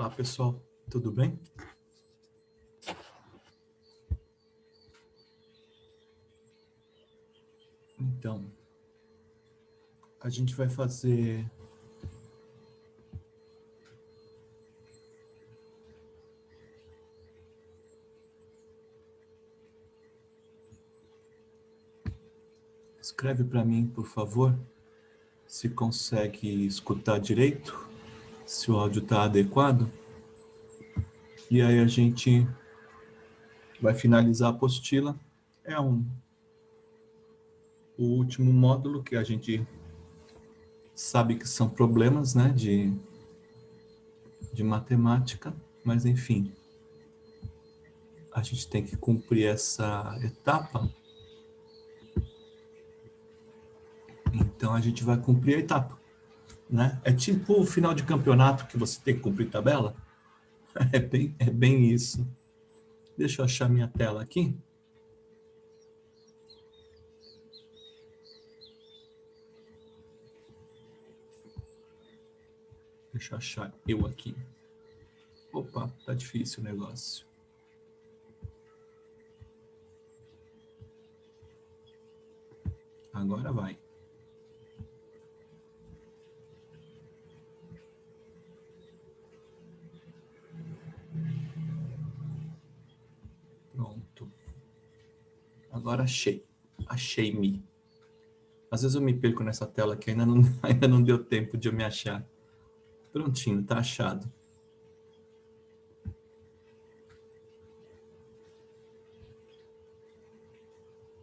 Olá, pessoal. Tudo bem? Então, a gente vai fazer escreve para mim, por favor, se consegue escutar direito, se o áudio está adequado. E aí a gente vai finalizar a apostila. É o último módulo que a gente sabe que são problemas, né, de matemática, mas enfim, a gente tem que cumprir essa etapa. Então a gente vai cumprir a etapa, né? É tipo o final de campeonato que você tem que cumprir tabela. É bem isso. Deixa eu achar minha tela aqui. Deixa eu achar eu aqui. Opa, tá difícil o negócio. Agora vai. Pronto. Agora achei. Achei-me. Às vezes eu me perco nessa tela que ainda não deu tempo de eu me achar. Prontinho, tá achado.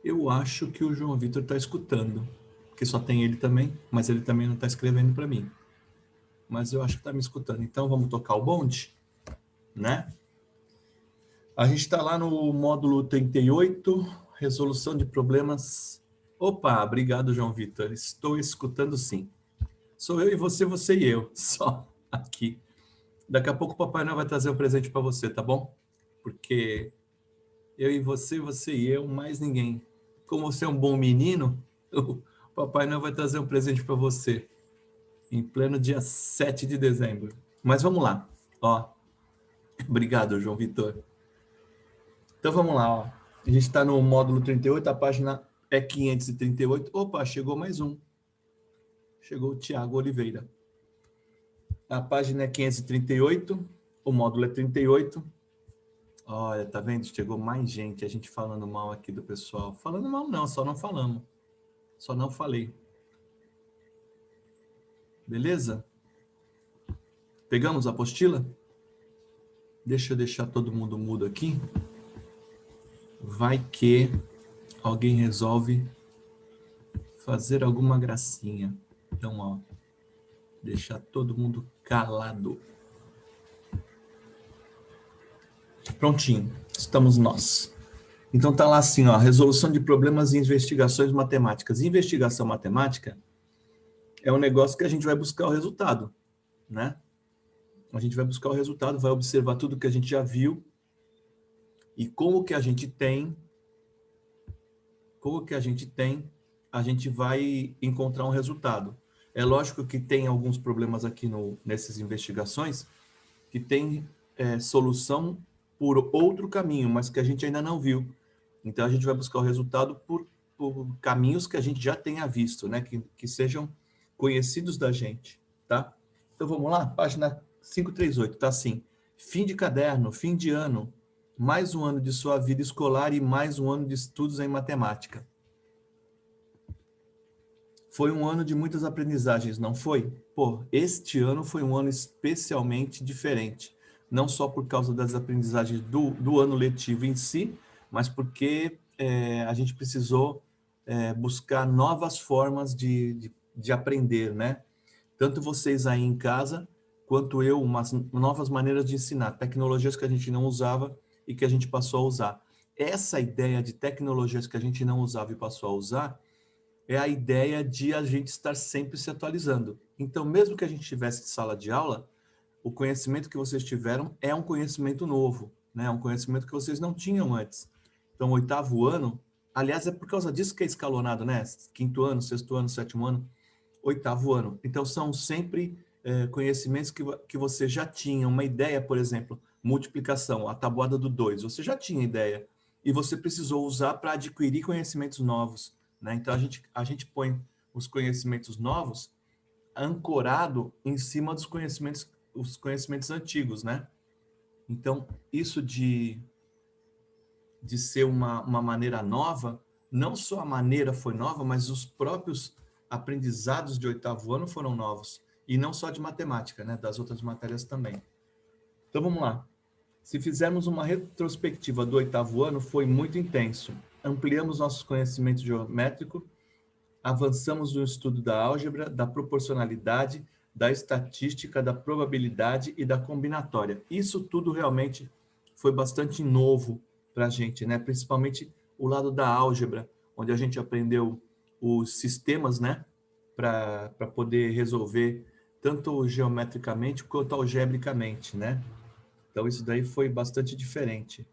Eu acho que o João Vitor está escutando, porque só tem ele também, mas ele também não está escrevendo para mim. Mas eu acho que está me escutando. Então vamos tocar o bonde, né? A gente está lá no módulo 38, resolução de problemas. Opa, obrigado, João Vitor. Estou escutando sim. Sou eu e você, você e eu, só aqui. Daqui a pouco o Papai Noel vai trazer um presente para você, tá bom? Porque eu e você, você e eu, mais ninguém. Como você é um bom menino, o Papai Noel vai trazer um presente para você em pleno dia 7 de dezembro. Mas vamos lá, ó. Obrigado, João Vitor. Então vamos lá, ó. A gente está no módulo 38, a página é 538. Opa, chegou mais um. Chegou o Tiago Oliveira. A página é 538, o módulo é 38. Olha, tá vendo? Chegou mais gente, a gente falando mal aqui do pessoal. Falando mal não, só não falamos. Só não falei. Beleza? Pegamos a apostila? Deixa eu deixar todo mundo mudo aqui. Vai que alguém resolve fazer alguma gracinha. Então, ó, deixar todo mundo calado. Prontinho, estamos nós. Então tá lá assim, ó, resolução de problemas e investigações matemáticas. Investigação matemática é um negócio que a gente vai buscar o resultado, né? A gente vai buscar o resultado, vai observar tudo que a gente já viu e como que a gente tem, a gente vai encontrar um resultado. É lógico que tem alguns problemas aqui nessas investigações que tem solução por outro caminho, mas que a gente ainda não viu. Então a gente vai buscar o resultado por caminhos que a gente já tenha visto, né? Que sejam conhecidos da gente, tá? Então vamos lá, página 538, tá assim. Fim de caderno, fim de ano, mais um ano de sua vida escolar e mais um ano de estudos em matemática. Foi um ano de muitas aprendizagens, não foi? Pô, este ano foi um ano especialmente diferente. Não só por causa das aprendizagens do ano letivo em si, mas porque a gente precisou buscar novas formas de aprender, né? Tanto vocês aí em casa, quanto eu, umas novas maneiras de ensinar, tecnologias que a gente não usava e que a gente passou a usar. Essa ideia de tecnologias que a gente não usava e passou a usar é a ideia de a gente estar sempre se atualizando. Então, mesmo que a gente tivesse de sala de aula, o conhecimento que vocês tiveram é um conhecimento novo, né? É um conhecimento que vocês não tinham antes. Então, oitavo ano, aliás, é por causa disso que é escalonado, né? Quinto ano, sexto ano, sétimo ano, oitavo ano. Então, são sempre conhecimentos que você já tinha uma ideia, por exemplo, multiplicação, a tabuada do 2, você já tinha ideia e você precisou usar para adquirir conhecimentos novos, né? Então a gente põe os conhecimentos novos ancorado em cima dos conhecimentos, os conhecimentos antigos, né? Então isso de ser uma maneira nova, não só a maneira foi nova, mas os próprios aprendizados de oitavo ano foram novos. E não só de matemática, né? Das outras matérias também. Então vamos lá. Se fizermos uma retrospectiva do oitavo ano, foi muito intenso. Ampliamos nossos conhecimentos geométricos, avançamos no estudo da álgebra, da proporcionalidade, da estatística, da probabilidade e da combinatória. Isso tudo realmente foi bastante novo para a gente, né? Principalmente o lado da álgebra, onde a gente aprendeu os sistemas, né? Para poder resolver tanto geometricamente quanto algebricamente, né? Então isso daí foi bastante diferente.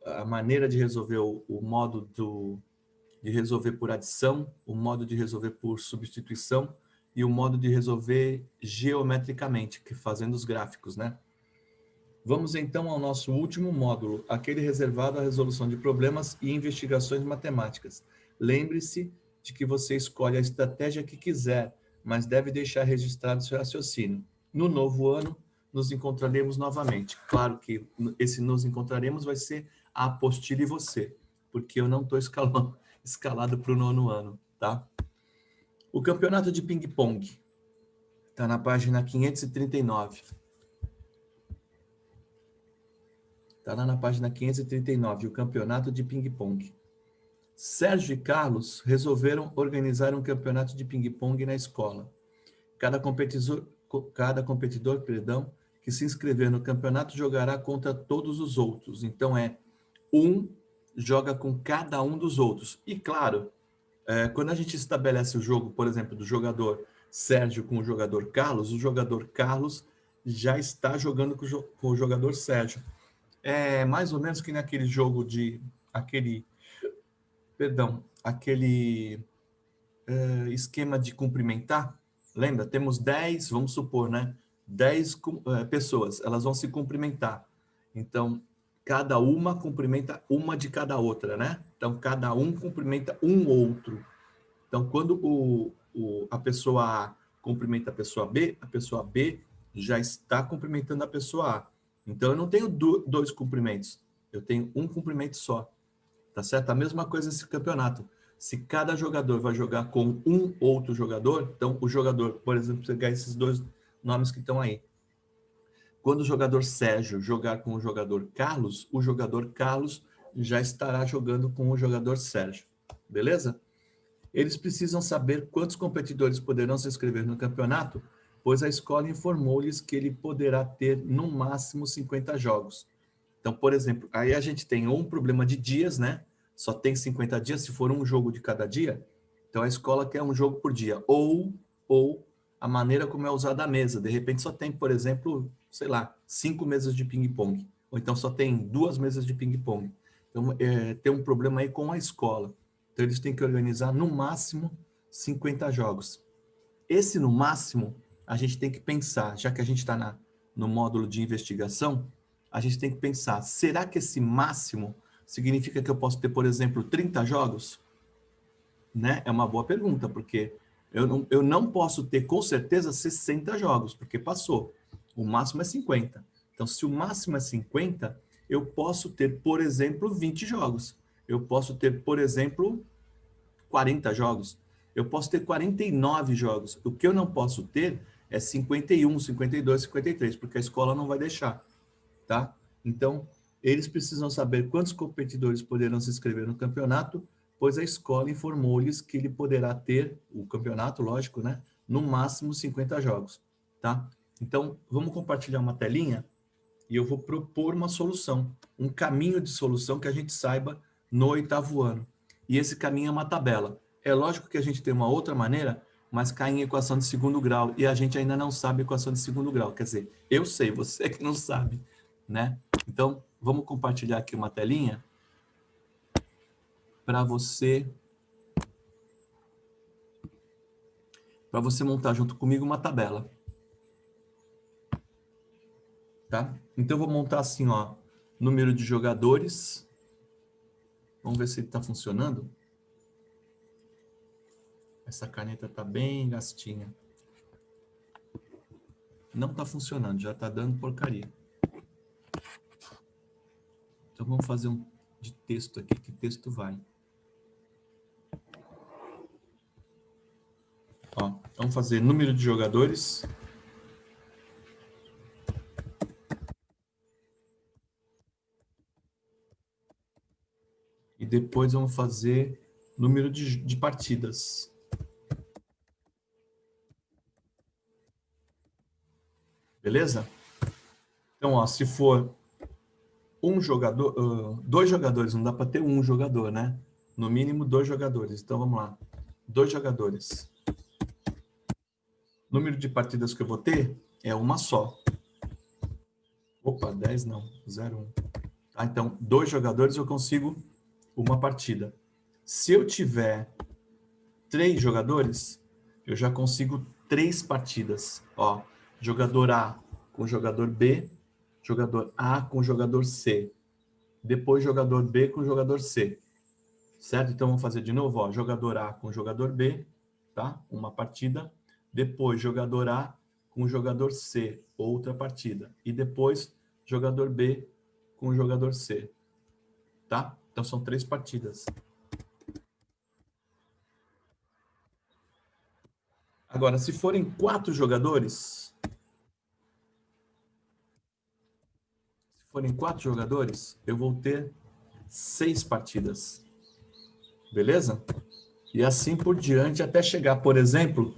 A maneira de resolver o modo de resolver por adição, o modo de resolver por substituição e o modo de resolver geometricamente, que fazendo os gráficos, né? Vamos então ao nosso último módulo, aquele reservado à resolução de problemas e investigações matemáticas. Lembre-se de que você escolhe a estratégia que quiser, mas deve deixar registrado seu raciocínio. No novo ano, nos encontraremos novamente. Claro que esse nos encontraremos vai ser a apostila e você, porque eu não estou escalado para o nono ano, tá? O campeonato de ping-pong está na página 539. Está lá na página 539, o campeonato de ping-pong. Sérgio e Carlos resolveram organizar um campeonato de ping-pong na escola. Cada competidor, que se inscrever no campeonato jogará contra todos os outros. Então um joga com cada um dos outros. E claro, quando a gente estabelece o jogo, por exemplo, do jogador Sérgio com o jogador Carlos já está jogando com o jogador Sérgio. É mais ou menos que naquele jogo aquele esquema de cumprimentar. Lembra? Temos 10, vamos supor, né? 10 pessoas, elas vão se cumprimentar. Então, cada uma cumprimenta uma de cada outra, né? Então, cada um cumprimenta um outro. Então, quando a pessoa A cumprimenta a pessoa B já está cumprimentando a pessoa A. Então, eu não tenho dois cumprimentos, eu tenho um cumprimento só. Tá certo? A mesma coisa nesse campeonato. Se cada jogador vai jogar com um outro jogador, então o jogador, por exemplo, pegar esses dois nomes que estão aí. Quando o jogador Sérgio jogar com o jogador Carlos já estará jogando com o jogador Sérgio. Beleza? Eles precisam saber quantos competidores poderão se inscrever no campeonato, pois a escola informou-lhes que ele poderá ter no máximo 50 jogos. Então, por exemplo, aí a gente tem um problema de dias, né? Só tem 50 dias, se for um jogo de cada dia. Então, a escola quer um jogo por dia. Ou a maneira como é usada a mesa. De repente, só tem, por exemplo, sei lá, 5 mesas de ping-pong. Ou então só tem 2 mesas de ping-pong. Então, tem um problema aí com a escola. Então, eles têm que organizar no máximo 50 jogos. Esse no máximo, a gente tem que pensar, já que a gente está no módulo de investigação, a gente tem que pensar, será que esse máximo significa que eu posso ter, por exemplo, 30 jogos? Né? É uma boa pergunta, porque eu não posso ter, com certeza, 60 jogos, porque passou. O máximo é 50. Então, se o máximo é 50, eu posso ter, por exemplo, 20 jogos. Eu posso ter, por exemplo, 40 jogos. Eu posso ter 49 jogos. O que eu não posso ter é 51, 52, 53, porque a escola não vai deixar, tá? Então, eles precisam saber quantos competidores poderão se inscrever no campeonato, pois a escola informou-lhes que ele poderá ter, o campeonato, lógico, né? No máximo 50 jogos, tá? Então, vamos compartilhar uma telinha e eu vou propor uma solução, um caminho de solução que a gente saiba no oitavo ano. E esse caminho é uma tabela. É lógico que a gente tem uma outra maneira, mas cai em equação de segundo grau e a gente ainda não sabe equação de segundo grau. Quer dizer, eu sei, você que não sabe, né? Então, vamos compartilhar aqui uma telinha para você montar junto comigo uma tabela. Tá? Então, eu vou montar assim, ó, número de jogadores. Vamos ver se ele está funcionando. Essa caneta está bem gastinha. Não está funcionando, já está dando porcaria. Então, vamos fazer um de texto aqui. Que texto vai? Ó, vamos fazer número de jogadores. E depois vamos fazer número de partidas. Beleza? Então, ó, se for um jogador, dois jogadores, não dá para ter um jogador, né? No mínimo 2 jogadores. Então, vamos lá. 2 jogadores. Número de partidas que eu vou ter é uma só. Opa, 10 não, 0, 1. Tá, então, 2 jogadores eu consigo uma partida. Se eu tiver 3 jogadores, eu já consigo 3 partidas. Ó, jogador A com jogador B, jogador A com jogador C, depois jogador B com jogador C. Certo? Então, vamos fazer de novo, ó, jogador A com jogador B, tá? Uma partida. Depois, jogador A com jogador C, outra partida. E depois, jogador B com jogador C, tá? Então, são 3 partidas. Agora, se forem 4 jogadores, eu vou ter 6 partidas. Beleza? E assim por diante, até chegar, por exemplo,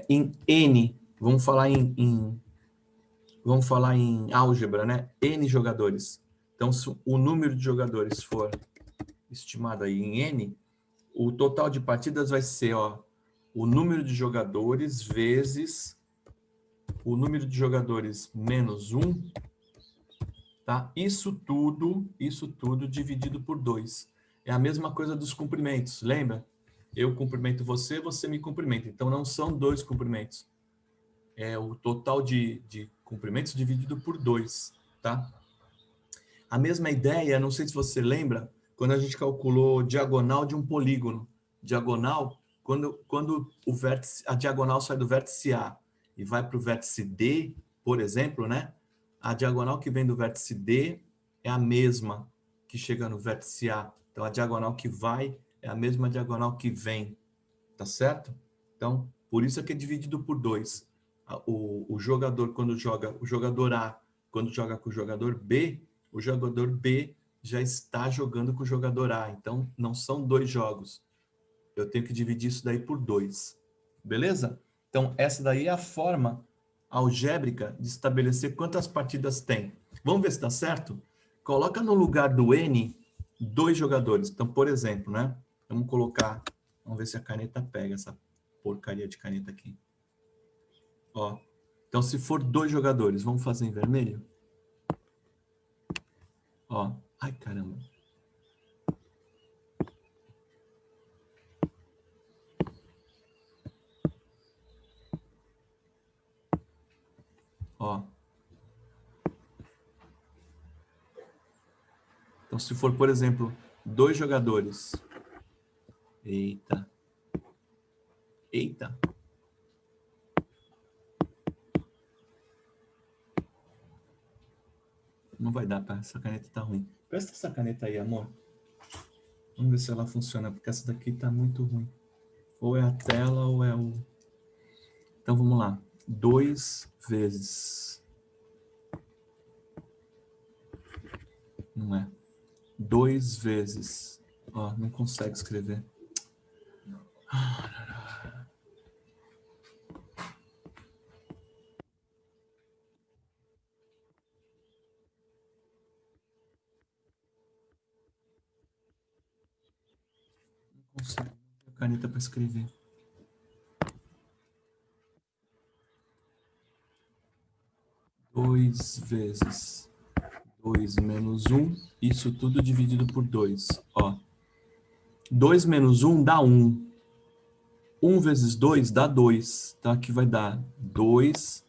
em N, vamos falar em álgebra, né? N jogadores. Então, se o número de jogadores for estimado aí em N, o total de partidas vai ser, ó, o número de jogadores vezes o número de jogadores menos 1, tá? Isso tudo dividido por 2. É a mesma coisa dos cumprimentos, lembra? Eu cumprimento você, você me cumprimenta. Então, não são 2 cumprimentos. É o total de cumprimentos dividido por 2, tá? A mesma ideia, não sei se você lembra, quando a gente calculou diagonal de um polígono. Diagonal, quando o vértice, a diagonal sai do vértice A e vai para o vértice D, por exemplo, né? A diagonal que vem do vértice D é a mesma que chega no vértice A. Então, a diagonal que vai é a mesma diagonal que vem, tá certo? Então, por isso é que é dividido por 2. O jogador, quando joga, o jogador A, quando joga com o jogador B, o jogador B já está jogando com o jogador A. Então, não são 2 jogos. Eu tenho que dividir isso daí por 2. Beleza? Então, essa daí é a forma algébrica de estabelecer quantas partidas tem. Vamos ver se dá certo? Coloca no lugar do N 2 jogadores. Então, por exemplo, né? Vamos colocar... Vamos ver se a caneta pega essa porcaria de caneta aqui. Ó. Então, se for 2 jogadores, vamos fazer em vermelho? Ó. Ai, caramba. Ó. Então, se for, por exemplo, 2 jogadores. Eita. Eita. Não vai dar, tá? Essa caneta tá ruim. Presta essa caneta aí, amor. Vamos ver se ela funciona, porque essa daqui tá muito ruim. Ou é a tela ou é o... Então, vamos lá. 2 vezes... Não é. 2 vezes... Ó, não consegue escrever. Não consigo ter caneta para escrever. Dois vezes 2 menos 1, isso tudo dividido por 2. Ó. 2 menos 1 dá 1. 1 vezes 2 dá 2. Então, aqui vai dar 2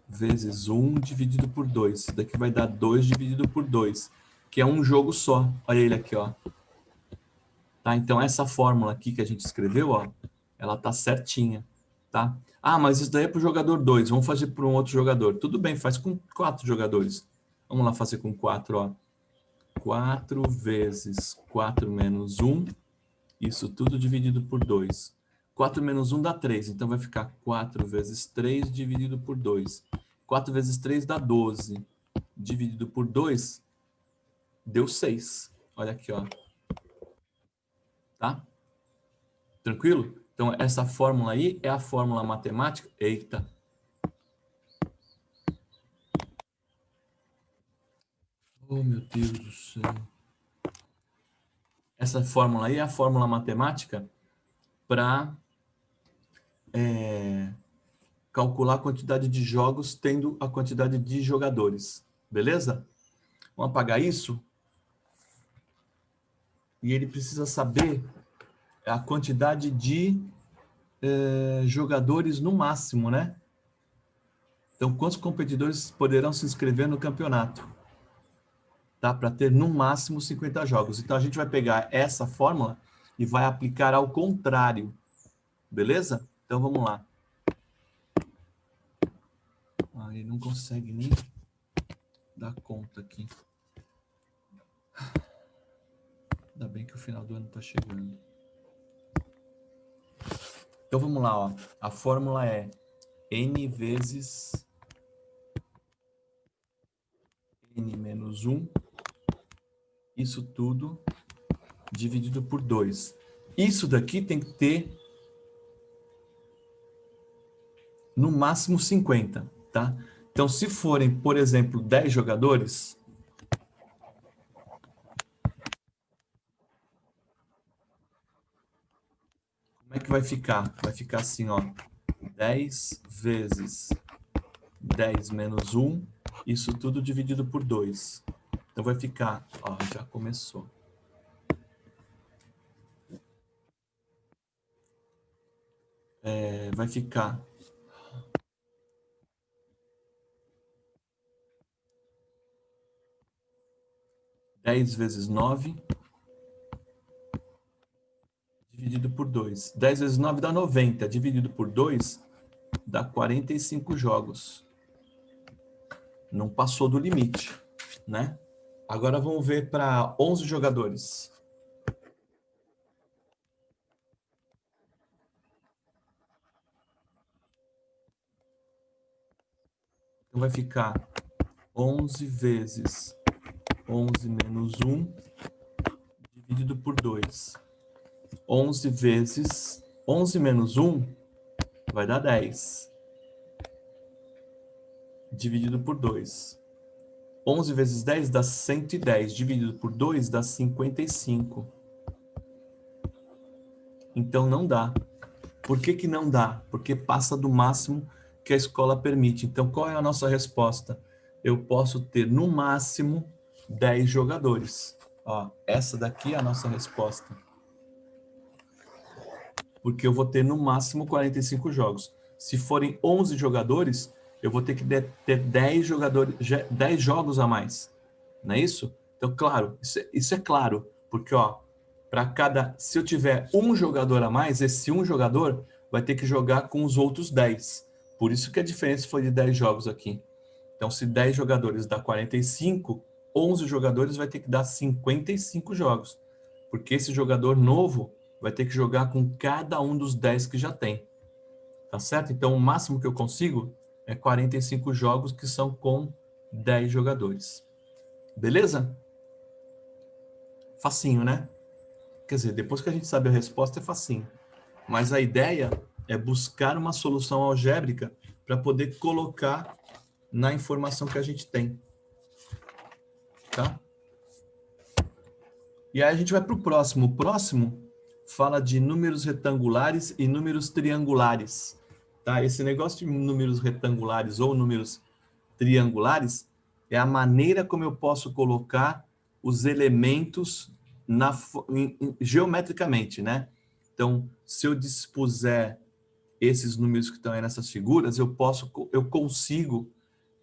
vezes 1 dividido por 2. Isso daqui vai dar 2 dividido por 2, que é um jogo só. Olha ele aqui, ó. Tá? Então, essa fórmula aqui que a gente escreveu, ó, ela tá certinha, tá? Ah, mas isso daí é para o jogador 2. Vamos fazer para um outro jogador. Tudo bem, faz com 4 jogadores. Vamos lá fazer com 4, ó. 4 vezes 4 menos 1. Isso tudo dividido por 2. 4 menos 1 dá 3. Então, vai ficar 4 vezes 3 dividido por 2. 4 vezes 3 dá 12. Dividido por 2, deu 6. Olha aqui, ó. Tá? Tranquilo? Então, essa fórmula aí é a fórmula matemática. Eita! Oh, meu Deus do céu. Essa fórmula aí é a fórmula matemática para calcular a quantidade de jogos tendo a quantidade de jogadores. Beleza? Vamos apagar isso. E ele precisa saber a quantidade de jogadores no máximo, né? Então, quantos competidores poderão se inscrever no campeonato? Tá? Para ter no máximo 50 jogos. Então, a gente vai pegar essa fórmula e vai aplicar ao contrário. Beleza? Então, vamos lá. Ah, ele não consegue nem dar conta aqui. Ainda bem que o final do ano está chegando. Então, vamos lá. Ó. A fórmula é n vezes n menos 1. Isso tudo dividido por 2. Isso daqui tem que ter no máximo 50, tá? Então, se forem, por exemplo, 10 jogadores, como é que vai ficar? Vai ficar assim, ó, 10 vezes 10 menos 1, isso tudo dividido por 2. Então, vai ficar, ó, já começou. Vai ficar 10 vezes 9 dividido por 2. 10 vezes 9 dá 90, dividido por 2 dá 45 jogos. Não passou do limite, né? Agora vamos ver para 11 jogadores. Então vai ficar 11 vezes 11 menos 1 dividido por 2. 11 vezes 11 menos 1 vai dar 10. Dividido por 2. 11 vezes 10 dá 110. Dividido por 2 dá 55. Então não dá. Por que que não dá? Porque passa do máximo que a escola permite. Então qual é a nossa resposta? Eu posso ter no máximo 10 jogadores. Ó, essa daqui é a nossa resposta. Porque eu vou ter no máximo 45 jogos. Se forem 11 jogadores, eu vou ter que ter 10 jogadores, 10 jogos a mais. Não é isso? Então, claro, isso é claro, porque ó, para cada, se eu tiver um jogador a mais, esse um jogador vai ter que jogar com os outros 10. Por isso que a diferença foi de 10 jogos aqui. Então, se 10 jogadores dá 45, 11 jogadores vai ter que dar 55 jogos. Porque esse jogador novo vai ter que jogar com cada um dos 10 que já tem. Tá certo? Então, o máximo que eu consigo é 45 jogos que são com 10 jogadores. Beleza? Facinho, né? Quer dizer, depois que a gente sabe a resposta, é facinho. Mas a ideia é buscar uma solução algébrica para poder colocar na informação que a gente tem. Tá? E aí a gente vai para o próximo. O próximo fala de números retangulares e números triangulares. Tá? Esse negócio de números retangulares ou números triangulares é a maneira como eu posso colocar os elementos geometricamente, né? Então, se eu dispuser esses números que estão aí nessas figuras, eu consigo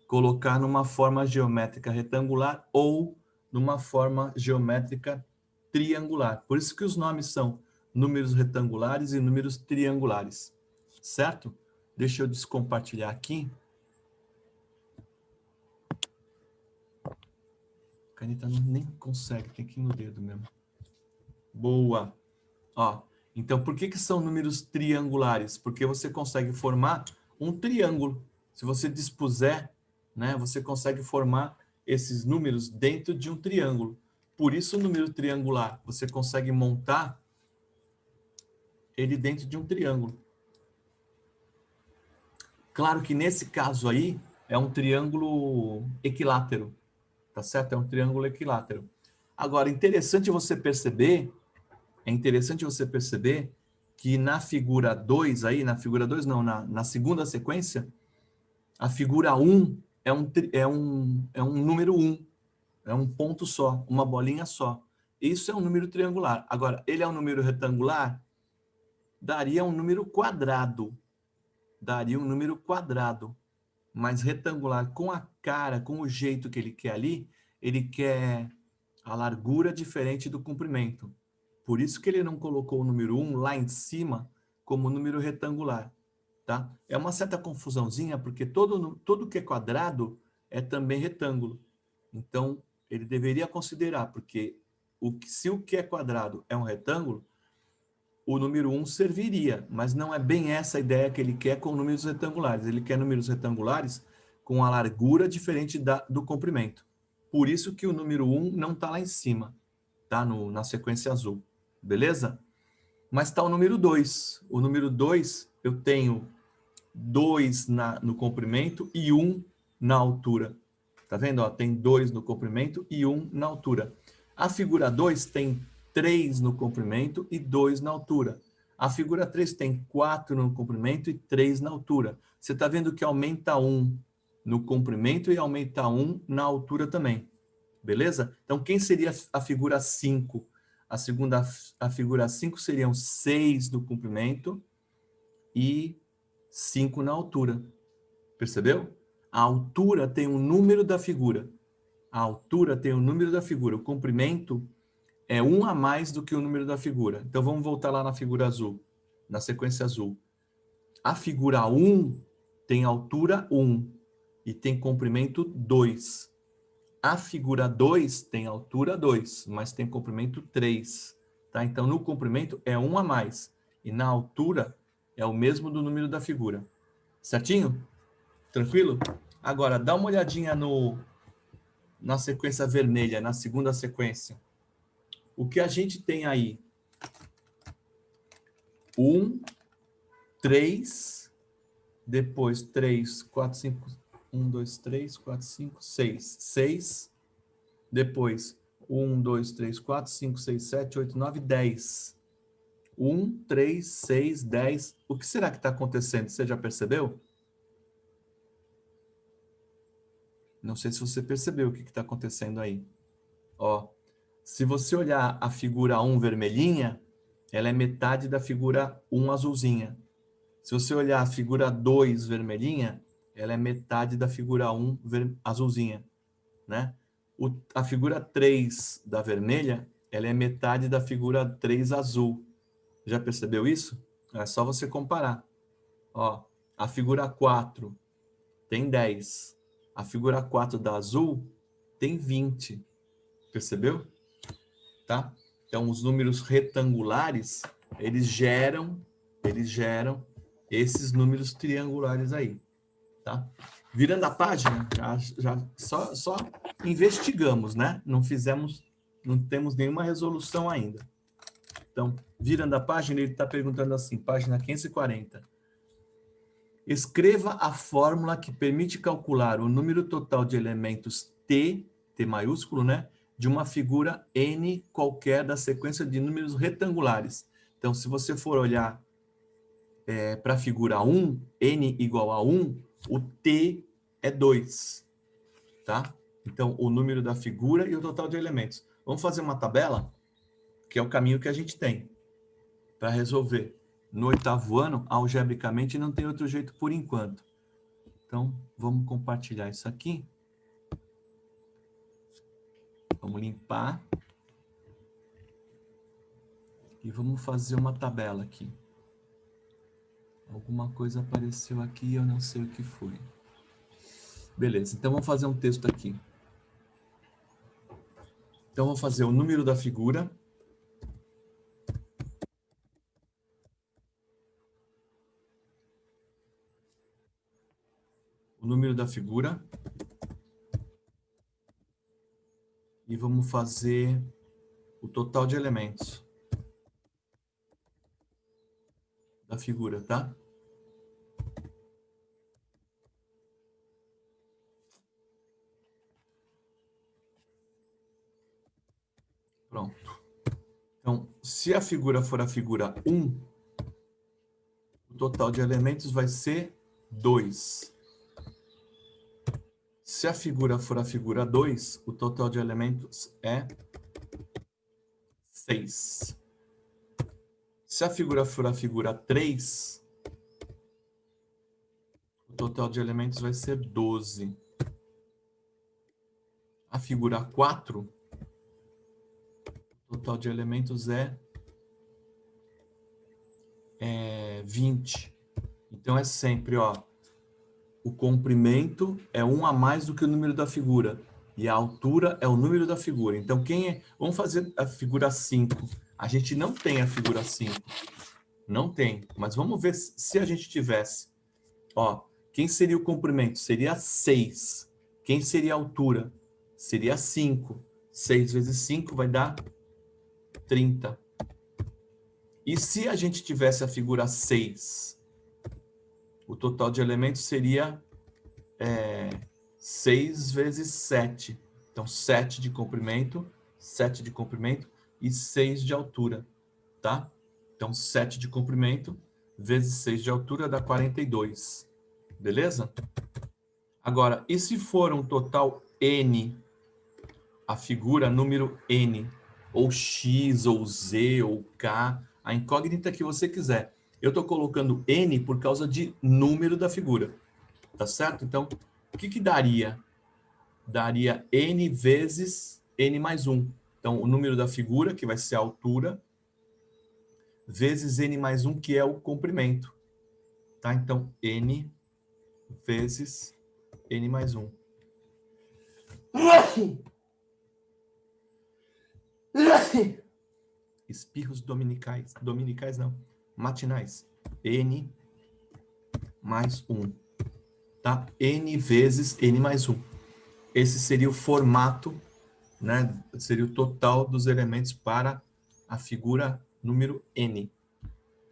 colocar numa forma geométrica retangular ou numa forma geométrica triangular. Por isso que os nomes são números retangulares e números triangulares, certo? Deixa eu descompartilhar aqui. A caneta nem consegue, tem que ir no dedo mesmo. Boa. Ó, então, por que são números triangulares? Porque você consegue formar um triângulo. Se você dispuser, né, você consegue formar esses números dentro de um triângulo. Por isso o número triangular, você consegue montar ele dentro de um triângulo. Claro que nesse caso aí é um triângulo equilátero, tá certo? É um triângulo equilátero. Agora, é interessante você perceber que na figura 2 aí, na figura 2 não, na segunda sequência, a figura 1 é um número 1, é um ponto só, uma bolinha só. Isso é um número triangular. Agora, ele é um número retangular? Daria um número quadrado. Mas retangular com a cara, com o jeito que ele quer ali, ele quer a largura diferente do comprimento. Por isso que ele não colocou o número 1 lá em cima como número retangular, tá? É uma certa confusãozinha, porque todo que é quadrado é também retângulo. Então, ele deveria considerar, porque se o que é quadrado é um retângulo, o número 1 serviria, mas não é bem essa a ideia que ele quer com números retangulares. Ele quer números retangulares com a largura diferente do comprimento. Por isso que o número 1 não está lá em cima, tá? Na sequência azul, beleza? Mas está o número 2. O número 2, eu tenho 2 no comprimento e 1 na altura. Tá vendo? Ó, tem 2 no comprimento e 1 na altura. A figura 2 tem 3 no comprimento e 2 na altura. A figura 3 tem 4 no comprimento e 3 na altura. Você está vendo que aumenta 1 no comprimento e aumenta 1 na altura também. Beleza? Então, quem seria a figura 5? A figura 5 seriam 6 no comprimento e 5 na altura. Percebeu? A altura tem um número da figura. A altura tem o número da figura. O comprimento é 1 a mais do que o número da figura. Então, vamos voltar lá na figura azul, na sequência azul. A figura 1 tem altura 1 e tem comprimento 2. A figura 2 tem altura 2, mas tem comprimento 3. Tá? Então, no comprimento é 1 a mais. E na altura é o mesmo do número da figura. Certinho? Tranquilo? Agora, dá uma olhadinha na sequência vermelha, na segunda sequência. O que a gente tem aí? 1, 3, depois 3, 4, 5, 1, 2, 3, 4, 5, 6. 6, depois 1, 2, 3, 4, 5, 6, 7, 8, 9, 10. 1, 3, 6, 10. O que será que está acontecendo? Você já percebeu? Não sei se você percebeu o que está acontecendo aí. Ó, se você olhar a figura 1 vermelhinha, ela é metade da figura 1 azulzinha. Se você olhar a figura 2 vermelhinha, ela é metade da figura 1 azulzinha, né? A figura 3 da vermelha, ela é metade da figura 3 azul. Já percebeu isso? É só você comparar. Ó, a figura 4 tem 10. A figura 4 da azul tem 20. Percebeu? Tá? Então, os números retangulares, eles geram esses números triangulares aí, tá? Virando a página, só investigamos, né? Não temos nenhuma resolução ainda. Então, virando a página, ele está perguntando assim, página 540. Escreva a fórmula que permite calcular o número total de elementos T maiúsculo, né? De uma figura N qualquer da sequência de números retangulares. Então, se você for olhar para a figura 1, N igual a 1, o T é 2, tá? Então, o número da figura e o total de elementos. Vamos fazer uma tabela, que é o caminho que a gente tem para resolver. No 8º ano, algebricamente, não tem outro jeito por enquanto. Então, vamos compartilhar isso aqui. Vamos limpar. E vamos fazer uma tabela aqui. Alguma coisa apareceu aqui e eu não sei o que foi. Beleza, então vamos fazer um texto aqui. Então, vou fazer o número da figura. O número da figura. E vamos fazer o total de elementos da figura, tá? Pronto. Então, se a figura for a figura 1, o total de elementos vai ser 2. Se a figura for a figura 2, o total de elementos é 6. Se a figura for a figura 3, o total de elementos vai ser 12. A figura 4, o total de elementos é 20. Então, é sempre, ó, o comprimento é 1 a mais do que o número da figura. E a altura é o número da figura. Então, vamos fazer a figura 5. A gente não tem a figura 5. Não tem. Mas vamos ver se a gente tivesse. Ó, quem seria o comprimento? Seria 6. Quem seria a altura? Seria 5. 6 vezes 5 vai dar 30. E se a gente tivesse a figura 6? O total de elementos seria 6 vezes 7. Então, 7 de comprimento e 6 de altura, tá? Então, 7 de comprimento vezes 6 de altura dá 42. Beleza? Agora, e se for um total N, a figura número N, ou X, ou Z, ou K, a incógnita que você quiser. Eu estou colocando N por causa de número da figura, tá certo? Então, o que daria? Daria N vezes N mais 1. Então, o número da figura, que vai ser a altura, vezes N mais 1, que é o comprimento. Tá? Então, N vezes N mais 1. Espirros dominicais. Dominicais não. Matinais. N mais 1. Tá? N vezes N mais 1. Esse seria o formato, né? Seria o total dos elementos para a figura número N.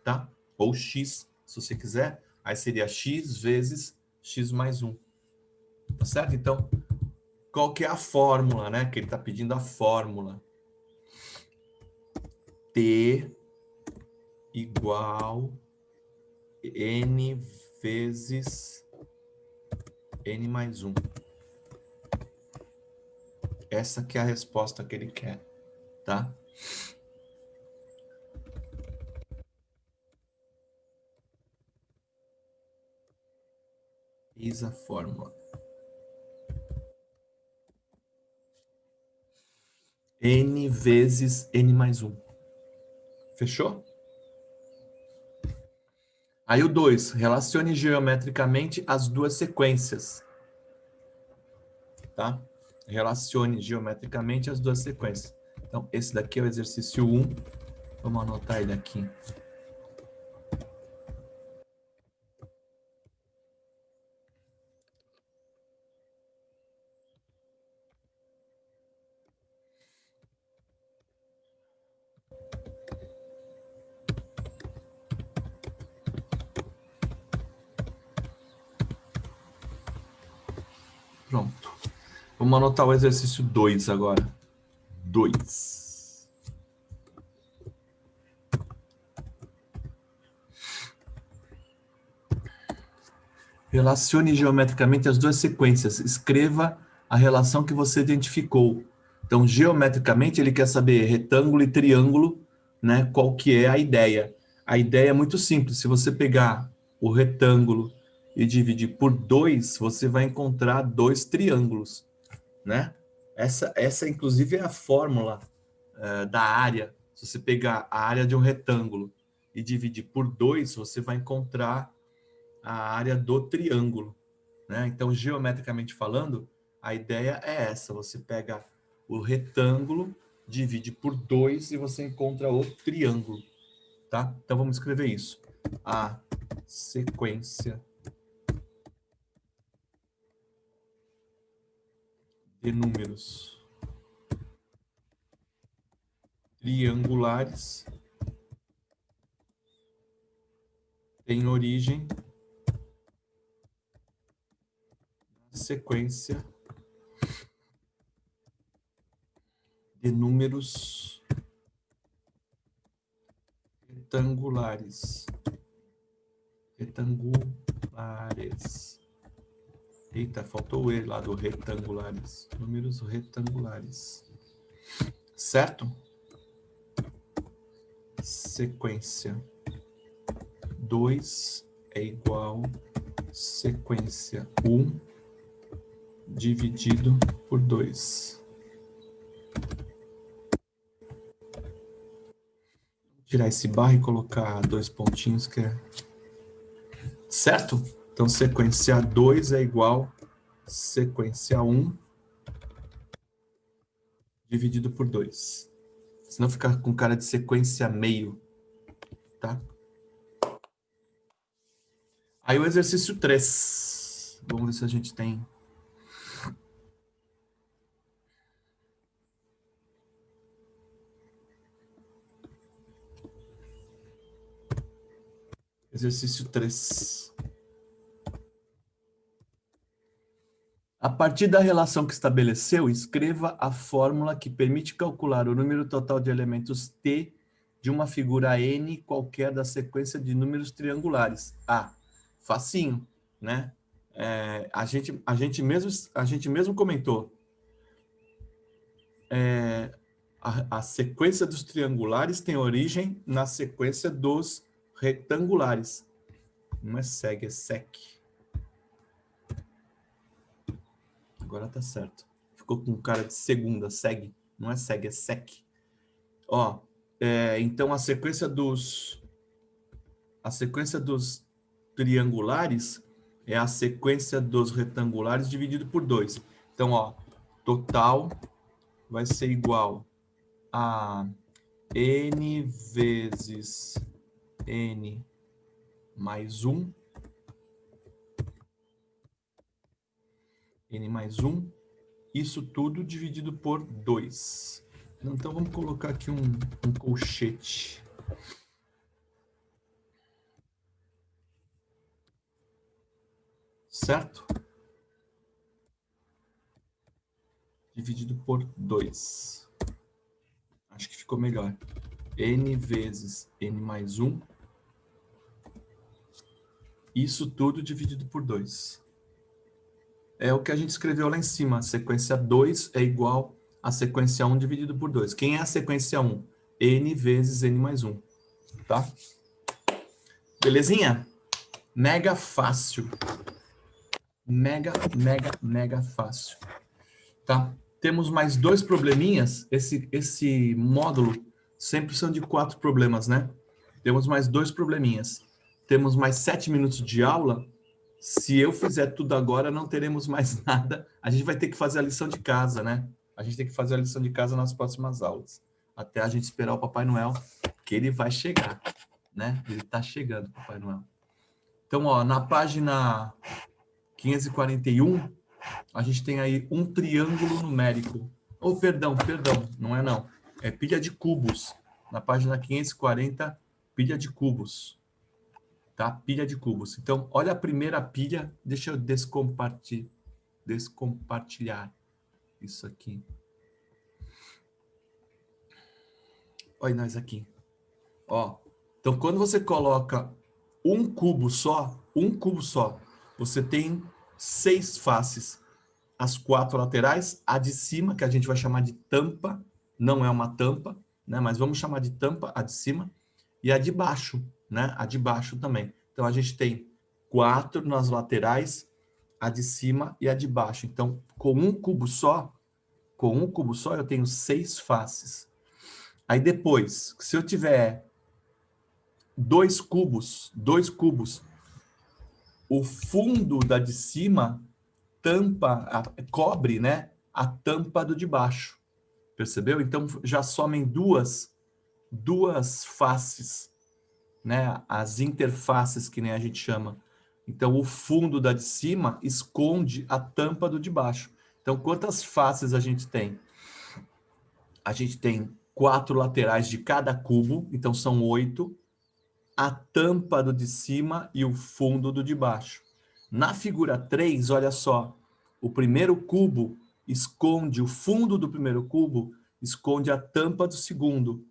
Tá? Ou X, se você quiser. Aí seria X vezes X mais 1. Tá certo? Então, qual que é a fórmula, né? Que ele está pedindo a fórmula. T igual N vezes N mais 1. Essa que é a resposta que ele quer, tá? Eis a fórmula. N vezes N mais 1. Fechou? Aí o 2, relacione geometricamente as duas sequências. Tá? Relacione geometricamente as duas sequências. Então, esse daqui é o exercício 1. Vamos anotar ele aqui. Pronto. Vamos anotar o exercício 2 agora. 2. Relacione geometricamente as duas sequências. Escreva a relação que você identificou. Então, geometricamente, ele quer saber retângulo e triângulo, né? Qual que é a ideia. A ideia é muito simples. Se você pegar o retângulo e dividir por 2, você vai encontrar 2 triângulos, né? Essa inclusive, é a fórmula da área. Se você pegar a área de um retângulo e dividir por 2, você vai encontrar a área do triângulo, né? Então, geometricamente falando, a ideia é essa. Você pega o retângulo, divide por 2 e você encontra o triângulo, tá? Então, vamos escrever isso. A sequência de números triangulares tem origem na sequência de números retangulares. Eita, faltou o E lá do retangulares. Números retangulares. Certo? Sequência 2 é igual sequência 1 dividido por 2. Tirar esse barra e colocar 2 pontinhos, que é... Certo? Então, sequência 2 é igual sequência 1 dividido por 2. Senão fica com cara de sequência meio, tá? Aí o exercício 3. Vamos ver se a gente tem... Exercício 3. A partir da relação que estabeleceu, escreva a fórmula que permite calcular o número total de elementos T de uma figura N qualquer da sequência de números triangulares. Facinho, né? A gente mesmo comentou. A sequência dos triangulares tem origem na sequência dos retangulares. Não é SEG, é SEC. Agora tá certo. Ficou com cara de segunda, SEG. Não é SEG, é SEC. Ó, então a sequência dos triangulares é a sequência dos retangulares dividido por 2. Então, ó, total vai ser igual a N vezes N mais 1. N mais 1. Isso tudo dividido por 2. Então, vamos colocar aqui um colchete. Certo? Dividido por 2. Acho que ficou melhor. N vezes N mais 1. Isso tudo dividido por 2. É o que a gente escreveu lá em cima. A sequência 2 é igual a sequência 1 dividido por 2. Quem é a sequência 1? N vezes N mais 1. Tá? Belezinha? Mega fácil. Mega fácil. Tá? Temos mais 2 probleminhas. Esse módulo sempre são de 4 problemas, né? Temos mais 2 probleminhas. Temos mais 7 minutos de aula. Se eu fizer tudo agora, não teremos mais nada. A gente vai ter que fazer a lição de casa, né? A gente tem que fazer a lição de casa nas próximas aulas. Até a gente esperar o Papai Noel, que ele vai chegar, né? Ele está chegando, Papai Noel. Então, ó, na página 541, a gente tem aí um triângulo numérico. Oh, perdão, não é não. É pilha de cubos. Na página 540, pilha de cubos. Tá? Pilha de cubos. Então, olha a primeira pilha. Deixa eu descompartilhar isso aqui. Olha nós aqui. Ó. Então, quando você coloca um cubo só, você tem 6 faces. As 4 laterais, a de cima, que a gente vai chamar de tampa, não é uma tampa, né? Mas vamos chamar de tampa, a de cima, e a de baixo, né? A de baixo também. Então, a gente tem 4 nas laterais, a de cima e a de baixo. Então, com um cubo só, eu tenho 6 faces. Aí depois, se eu tiver dois cubos, o fundo da de cima cobre, né, a tampa do de baixo. Percebeu? Então já somem duas faces, né? As interfaces, que nem a gente chama. Então, o fundo da de cima esconde a tampa do de baixo. Então, quantas faces a gente tem? A gente tem 4 laterais de cada cubo, então são 8. A tampa do de cima e o fundo do de baixo. Na figura 3, olha só, o primeiro cubo esconde, o fundo do primeiro cubo esconde a tampa do segundo.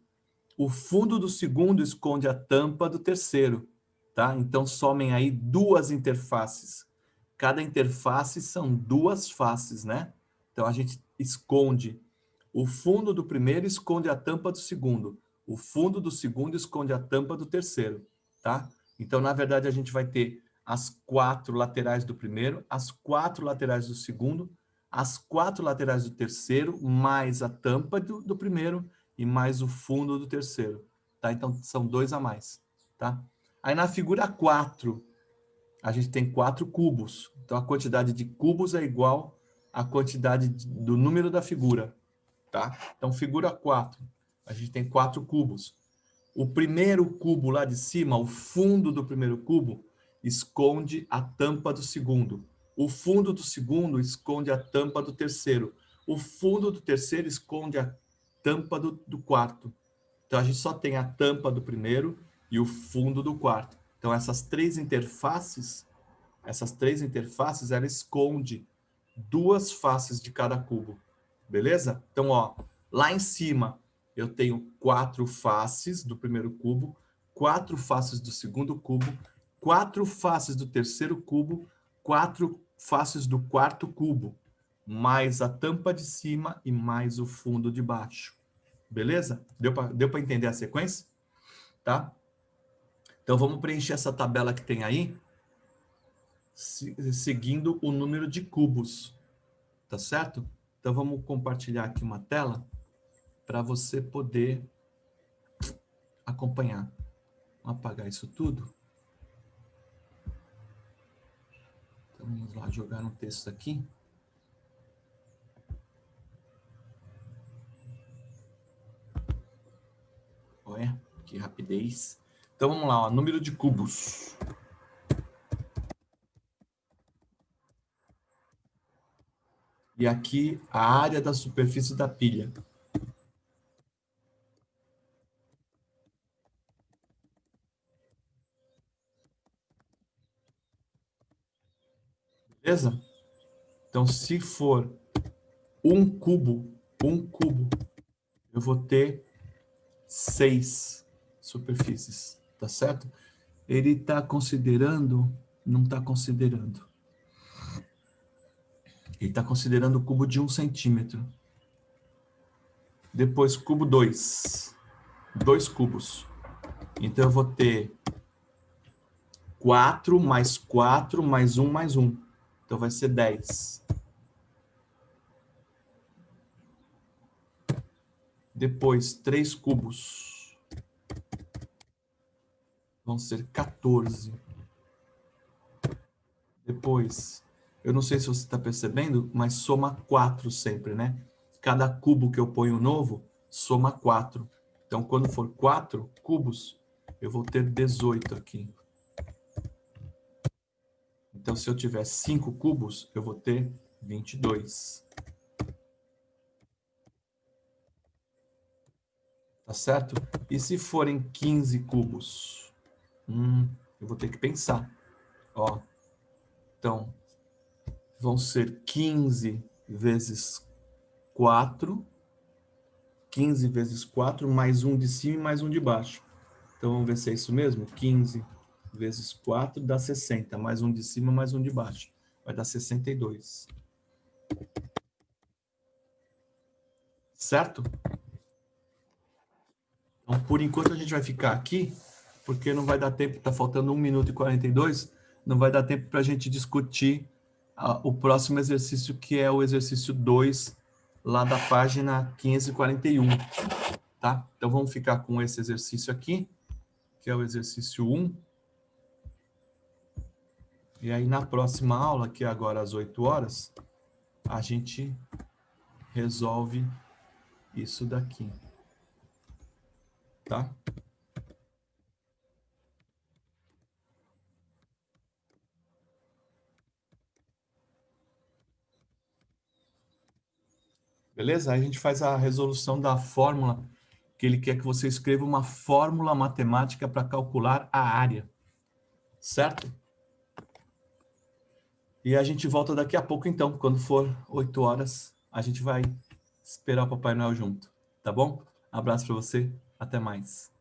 O fundo do segundo esconde a tampa do terceiro, tá? Então somem aí 2 interfaces. Cada interface são 2 faces, né? Então a gente esconde o fundo do primeiro esconde a tampa do segundo. O fundo do segundo esconde a tampa do terceiro, tá? Então, na verdade, a gente vai ter as 4 laterais do primeiro, as 4 laterais do segundo, as 4 laterais do terceiro, mais a tampa do primeiro e mais o fundo do terceiro, tá? Então, são 2 a mais, tá? Aí, na figura 4, a gente tem 4 cubos. Então, a quantidade de cubos é igual à quantidade do número da figura, tá? Então, figura 4, a gente tem 4 cubos. O primeiro cubo lá de cima, o fundo do primeiro cubo, esconde a tampa do segundo. O fundo do segundo esconde a tampa do terceiro. O fundo do terceiro esconde a tampa do quarto. Então, a gente só tem a tampa do primeiro e o fundo do quarto. Então, essas três interfaces, ela esconde 2 faces de cada cubo. Beleza? Então, ó, lá em cima eu tenho 4 faces do primeiro cubo, 4 faces do segundo cubo, 4 faces do terceiro cubo, 4 faces do quarto cubo, mais a tampa de cima e mais o fundo de baixo. Beleza? Deu para entender a sequência? Tá? Então, vamos preencher essa tabela que tem aí, seguindo o número de cubos. Tá certo? Então, vamos compartilhar aqui uma tela para você poder acompanhar. Vamos apagar isso tudo. Então, vamos lá, jogar um texto aqui. Olha, que rapidez. Então, vamos lá, ó, número de cubos. E aqui, a área da superfície da pilha. Beleza? Então, se for um cubo, eu vou ter 6 superfícies, tá certo? Ele está considerando, não está considerando. Ele está considerando o cubo de 1 centímetro. Depois, cubo 2. 2 cubos. Então, eu vou ter 4 mais 4 mais 1 mais 1. Então, vai ser 10. Depois, 3 cubos. Vão ser 14. Depois, eu não sei se você está percebendo, mas soma 4 sempre, né? Cada cubo que eu ponho novo, soma 4. Então, quando for 4 cubos, eu vou ter 18 aqui. Então, se eu tiver 5 cubos, eu vou ter 22. Tá certo? E se forem 15 cubos? Eu vou ter que pensar. Ó, então, vão ser 15 vezes 4. 15 vezes 4, mais um de cima e mais um de baixo. Então, vamos ver se é isso mesmo? 15 vezes 4 dá 60. Mais um de cima, mais um de baixo. Vai dar 62. Certo? Então, por enquanto, a gente vai ficar aqui porque não vai dar tempo, está faltando 1 minuto e 42, não vai dar tempo para a gente discutir o próximo exercício, que é o exercício 2, lá da página 541, tá? Então vamos ficar com esse exercício aqui, que é o exercício 1. E aí na próxima aula, que é agora às 8 horas, a gente resolve isso daqui, tá? Beleza? Aí a gente faz a resolução da fórmula, que ele quer que você escreva uma fórmula matemática para calcular a área, certo? E a gente volta daqui a pouco, então, quando for 8 horas, a gente vai esperar o Papai Noel junto, tá bom? Abraço para você, até mais.